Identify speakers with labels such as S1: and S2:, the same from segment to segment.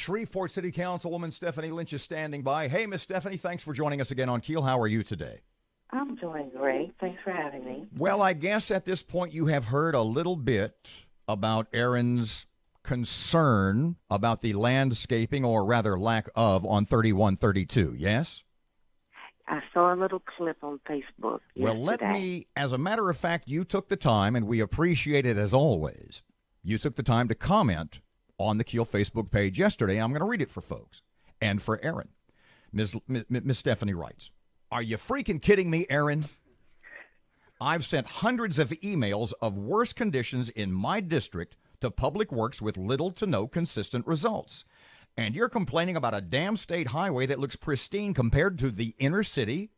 S1: Shreveport City Councilwoman Stephanie Lynch is standing by. Hey, Miss Stephanie, thanks for joining us again on KEEL. How are you today?
S2: I'm doing great. Thanks for having me.
S1: Well, I guess at this point you have heard a little bit about Erin's concern about the landscaping, or rather lack of, on 3132, yes?
S2: I saw a little clip on Facebook
S1: Well,
S2: yesterday.
S1: as a matter of fact, you took the time, and we appreciate it as always. You took the time to comment on the KEEL Facebook page yesterday. I'm going to read it for folks and for Erin. Ms. Stephanie writes, "Are you freaking kidding me, Erin? I've sent hundreds of emails of worse conditions in my district to Public Works with little to no consistent results. And you're complaining about a damn state highway that looks pristine compared to the inner city?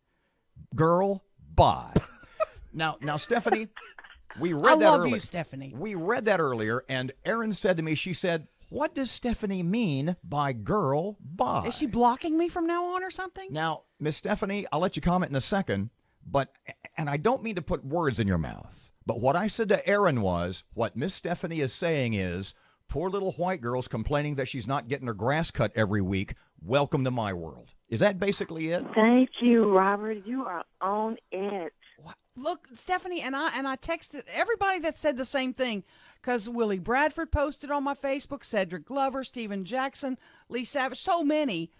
S1: Girl, bye." Now, Stephanie, we read that earlier.
S3: I love you, Stephanie.
S1: We read that earlier, and Erin said to me, she said, "What does Stephanie mean by girl, bye?"
S3: Is she blocking me from now on or something?
S1: Now, Miss Stephanie, I'll let you comment in a second, and I don't mean to put words in your mouth, but what I said to Erin was, what Miss Stephanie is saying is, poor little white girl's complaining that she's not getting her grass cut every week. Welcome to my world. Is that basically it?
S2: Thank you, Robert. You are on it.
S3: Look, Stephanie, and I texted everybody that said the same thing, because Willie Bradford posted on my Facebook, Cedric Glover, Stephen Jackson, Lee Savage, so many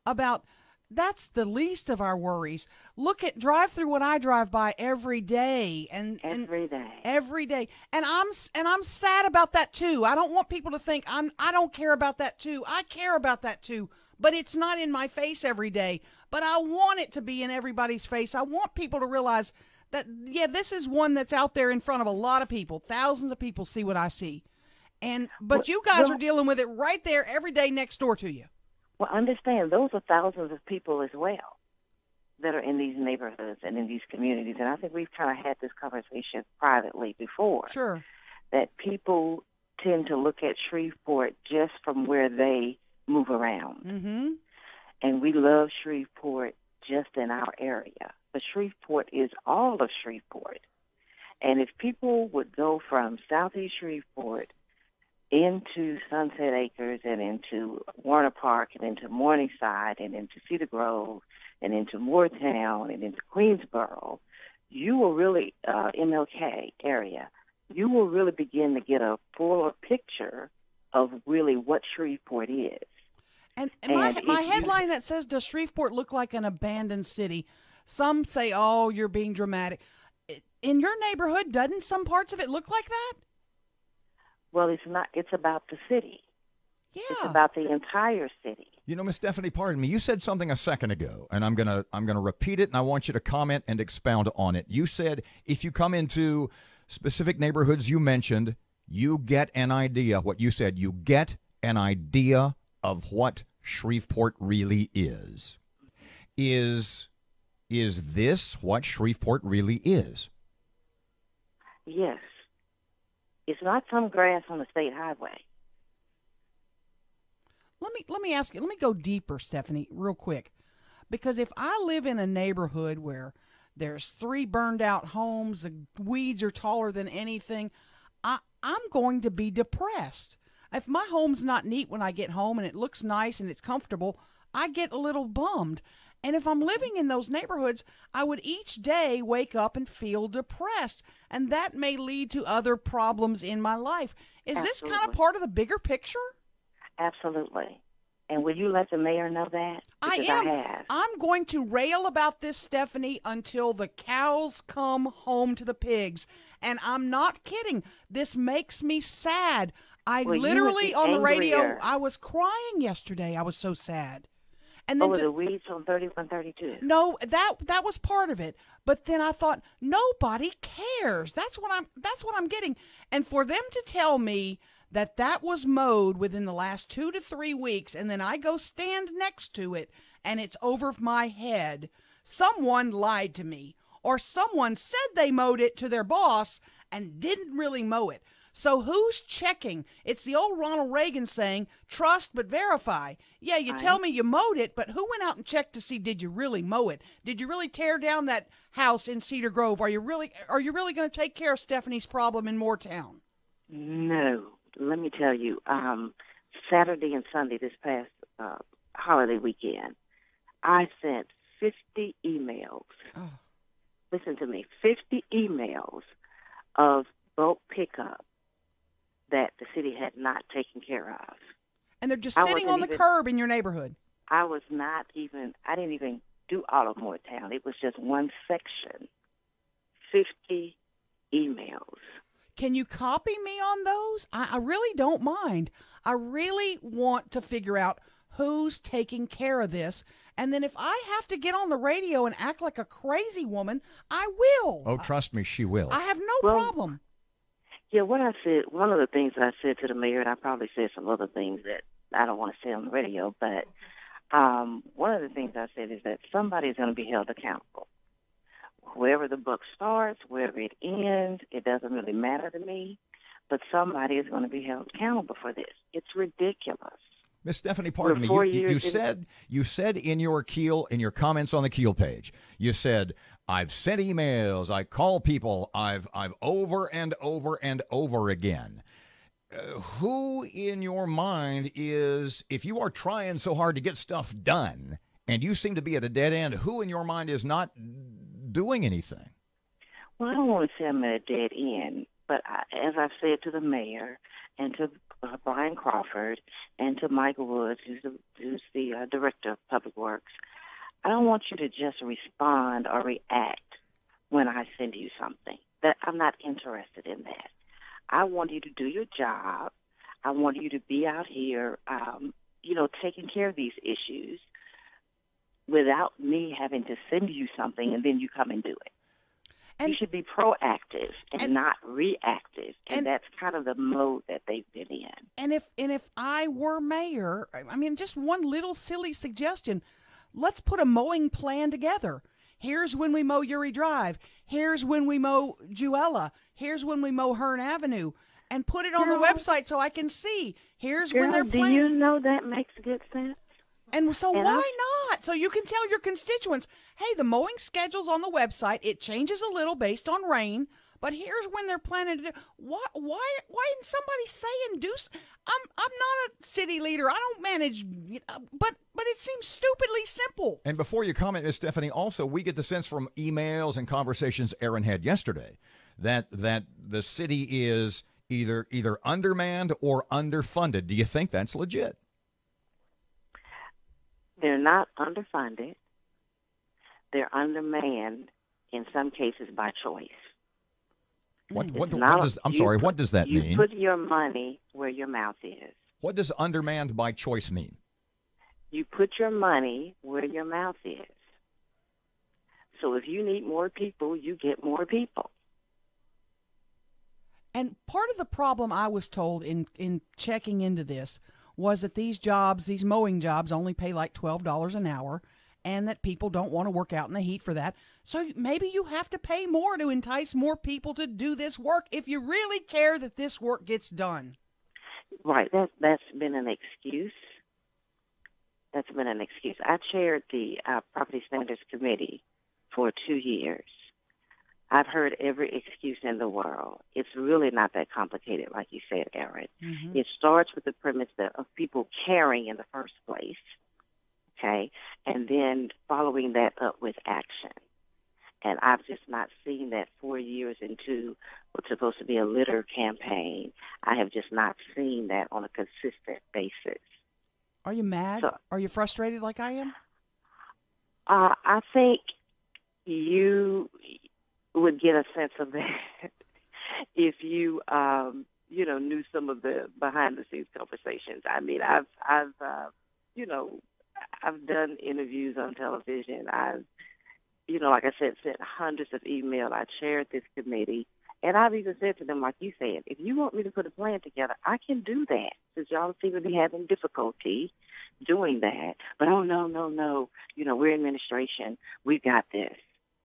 S3: about that's the least of our worries. Drive through what I drive by every day,
S2: Every day.
S3: every day, and I'm sad about that too. I don't want people to think I don't care about that too. I care about that too, but it's not in my face every day. But I want it to be in everybody's face. I want people to realize that, yeah, this is one that's out there in front of a lot of people. Thousands of people see what I see. But you guys are dealing with it right there every day next door to you.
S2: Well, understand, those are thousands of people as well that are in these neighborhoods and in these communities. And I think we've kind of had this conversation privately before.
S3: Sure.
S2: That people tend to look at Shreveport just from where they move around.
S3: Mm-hmm.
S2: And we love Shreveport just in our area. But Shreveport is all of Shreveport. And if people would go from southeast Shreveport into Sunset Acres and into Warner Park and into Morningside and into Cedar Grove and into Moortown and into Queensboro, you will really, MLK area, you will really begin to get a fuller picture of really what Shreveport is.
S3: And my headline that says, "Does Shreveport look like an abandoned city?" Some say, "Oh, you're being dramatic." In your neighborhood, doesn't some parts of it look like that?
S2: Well, it's not. It's about the city.
S3: Yeah.
S2: It's about the entire city.
S1: You know, Miss Stephanie, pardon me. You said something a second ago, and I'm gonna repeat it, and I want you to comment and expound on it. You said if you come into specific neighborhoods you mentioned, you get an idea. What you said, you get an idea of what Shreveport really is. Is this what Shreveport really is?
S2: Yes. It's not some grass on the state highway.
S3: Let me ask you. Let me go deeper, Stephanie, real quick, because if I live in a neighborhood where there's 3 burned out homes, the weeds are taller than anything, I'm going to be depressed. If my home's not neat when I get home and it looks nice and it's comfortable, I get a little bummed. And if I'm living in those neighborhoods, I would each day wake up and feel depressed. And that may lead to other problems in my life. Is this kind of part of the bigger picture?
S2: Absolutely. And will you let the mayor know that? Because I have.
S3: I'm going to rail about this, Stephanie, until the cows come home to the pigs. And I'm not kidding. This makes me sad. Literally on the radio, I was crying yesterday. I was so sad. And then
S2: over the weeds on 3132.
S3: No, that was part of it. But then I thought, nobody cares. That's what I'm getting. And for them to tell me that was mowed within the last 2 to 3 weeks, and then I go stand next to it and it's over my head, someone lied to me, or someone said they mowed it to their boss and didn't really mow it. So who's checking? It's the old Ronald Reagan saying, trust but verify. Yeah, you tell me you mowed it, but who went out and checked to see, did you really mow it? Did you really tear down that house in Cedar Grove? Are you really going to take care of Stephanie's problem in Moortown?
S2: No. Let me tell you, Saturday and Sunday this past holiday weekend, I sent 50 emails.
S3: Oh.
S2: Listen to me, 50 emails of bulk pickup that the city had not taken care of.
S3: And they're just sitting on the curb in your neighborhood.
S2: I didn't even do all of Moretown. It was just one section. 50 emails.
S3: Can you copy me on those? I really don't mind. I really want to figure out who's taking care of this. And then if I have to get on the radio and act like a crazy woman, I will.
S1: Oh, trust me, she will.
S3: I have no problem.
S2: Yeah, what I said, one of the things I said to the mayor, and I probably said some other things that I don't want to say on the radio, but one of the things I said is that somebody is going to be held accountable. Wherever the buck starts, wherever it ends, it doesn't really matter to me, but somebody is going to be held accountable for this. It's ridiculous.
S1: Miss Stephanie, pardon me. You said in your comments on the KEEL page, you said, I've sent emails, I call people, I've over and over and over again. Who in your mind is, if you are trying so hard to get stuff done and you seem to be at a dead end, who in your mind is not doing anything?
S2: Well, I don't want to say I'm at a dead end, but as I've said to the mayor and to Brian Crawford and to Michael Woods, who's the director of Public Works, I don't want you to just respond or react when I send you something. That I'm not interested in that. I want you to do your job. I want you to be out here, taking care of these issues without me having to send you something and then you come and do it. And you should be proactive and not reactive, and that's kind of the mode that they've been in.
S3: And if I were mayor, I mean, just one little silly suggestion: let's put a mowing plan together. Here's when we mow Uri Drive. Here's when we mow Juella. Here's when we mow Hearn Avenue, and put it on the website so I can see. Here's when they're planning.
S2: Do you know that makes good sense?
S3: And so why not? So you can tell your constituents, hey, the mowing schedule's on the website. It changes a little based on rain, but here's when they're planning to do. Why didn't somebody say and do? I'm not a city leader. I don't manage, but it seems stupidly simple.
S1: And before you comment, Ms. Stephanie, also we get the sense from emails and conversations Erin had yesterday that the city is either undermanned or underfunded. Do you think that's legit?
S2: They're not underfunded. They're undermanned in some cases by choice.
S1: What does that mean?
S2: You put your money where your mouth is.
S1: What does undermanned by choice mean?
S2: You put your money where your mouth is. So if you need more people, you get more people.
S3: And part of the problem I was told in checking into this was that these mowing jobs only pay like $12 an hour, and that people don't want to work out in the heat for that. So maybe you have to pay more to entice more people to do this work if you really care that this work gets done.
S2: Right. That's been an excuse. That's been an excuse. I chaired the Property Standards Committee for 2 years. I've heard every excuse in the world. It's really not that complicated, like you said, Erin. Mm-hmm. It starts with the premise of people caring in the first place, okay, and then following that up with action. And I've just not seen that 4 years into what's supposed to be a litter campaign. I have just not seen that on a consistent basis.
S3: Are you mad? Are you frustrated like I am?
S2: I think you would get a sense of that if you, knew some of the behind-the-scenes conversations. I mean, I've done interviews on television. I've, like I said, sent hundreds of emails. I chaired this committee, and I've even said to them, like you said, if you want me to put a plan together, I can do that, because y'all seem to be having difficulty doing that. But, no, we're administration. We got this.